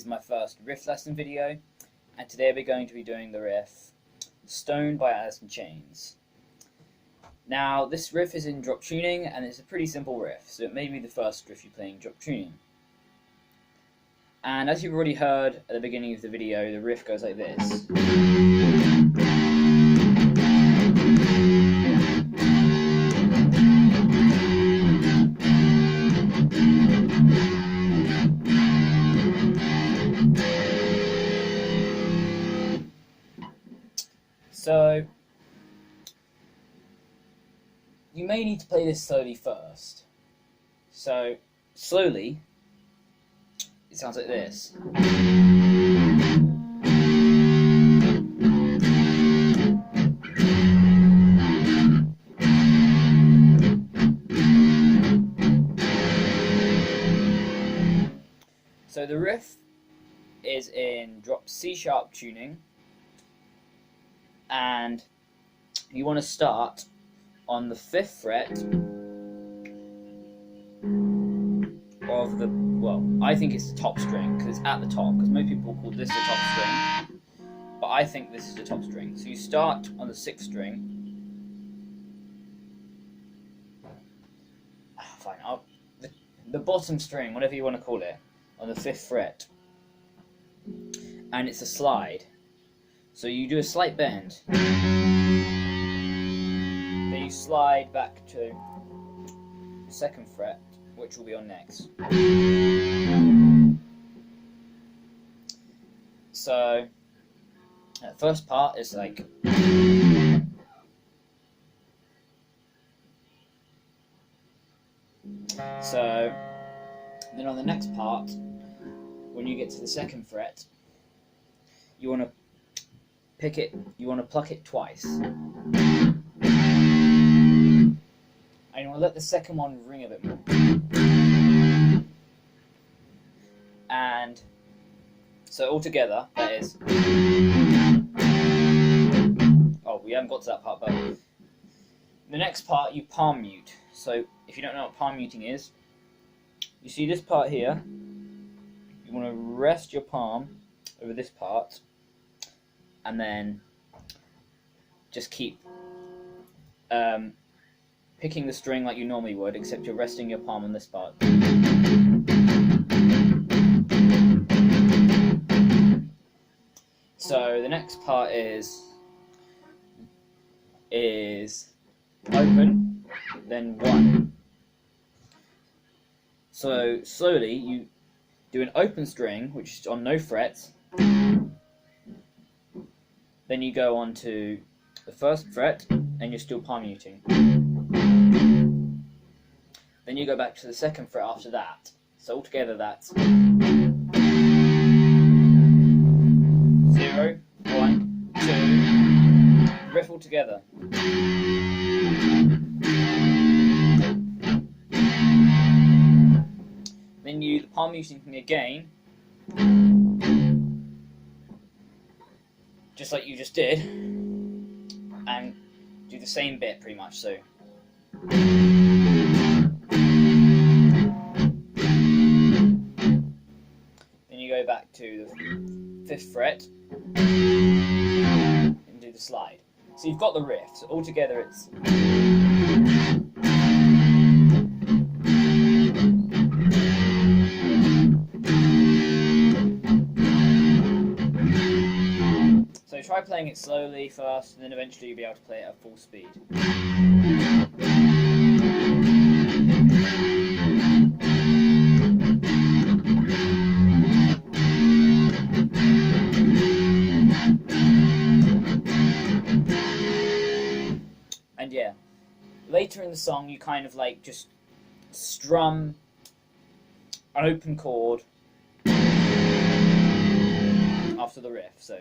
is my first riff lesson video, and today we're going to be doing the riff Stoned by Alice in Chains. Now, this riff is in drop tuning, and it's a pretty simple riff, so it may be the first riff you play in drop tuning. And as you've already heard at the beginning of the video, the riff goes like this. So, you may need to play this slowly first. So, slowly, it sounds like this. So the riff is in drop C sharp tuning, and you want to start on the 5th fret of the, well, I think it's the top string because it's at the top, because most people call this the top string, but I think this is the top string. So you start on the 6th string. Fine, the bottom string, whatever you want to call it, on the 5th fret, and it's a slide. So you do a slight bend, then you slide back to the 2nd fret, which will be on next. So the first part is like, so then on the next part, when you get to the 2nd fret, you want to pick it, you want to pluck it twice, and you want to let the second one ring a bit more. And so altogether, that is, oh, we haven't got to that part, but the next part you palm mute. So if you don't know what palm muting is, you see this part here, you want to rest your palm over this part, and then just keep picking the string like you normally would, except you're resting your palm on this part. So the next part is open, then 1. So slowly you do an open string, which is on no frets. Then you go on to the 1st fret, and you're still palm muting. Then you go back to the 2nd fret after that. So altogether that's 0, 1, 2, riff all together. Then you do the palm muting thing again, just like you just did, and do the same bit pretty much. So then you go back to the 5th fret and do the slide. So you've got the riff. So altogether it's try playing it slowly first, and then eventually you'll be able to play it at full speed. And yeah, later in the song you kind of like just strum an open chord after the riff, so.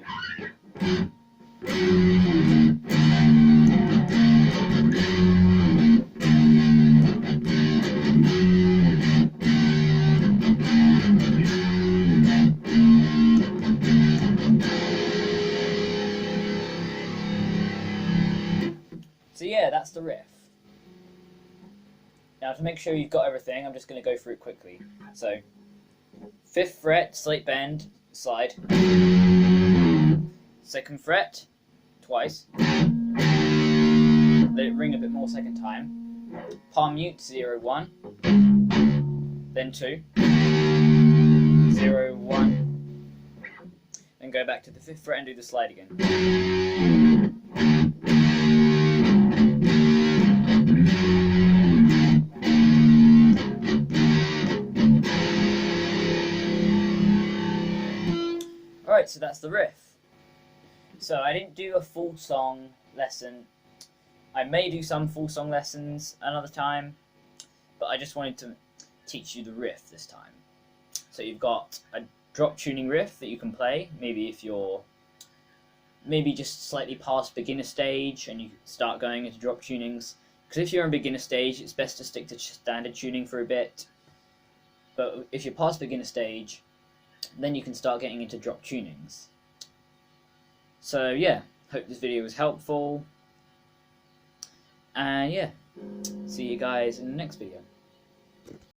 So yeah, that's the riff. Now to make sure you've got everything, I'm just going to go through it quickly. So, 5th fret, slate bend, slide. 2nd fret, twice. Let it ring a bit more 2nd time. Palm mute, 0, 1. Then 2. 0, 1. Then go back to the 5th fret and do the slide again. Alright, so that's the riff. So I didn't do a full song lesson. I may do some full song lessons another time, but I just wanted to teach you the riff this time. So you've got a drop tuning riff that you can play, maybe if you're just slightly past beginner stage and you start going into drop tunings. Because if you're in beginner stage, it's best to stick to standard tuning for a bit. But if you're past beginner stage, then you can start getting into drop tunings. So yeah, hope this video was helpful. And yeah, see you guys in the next video.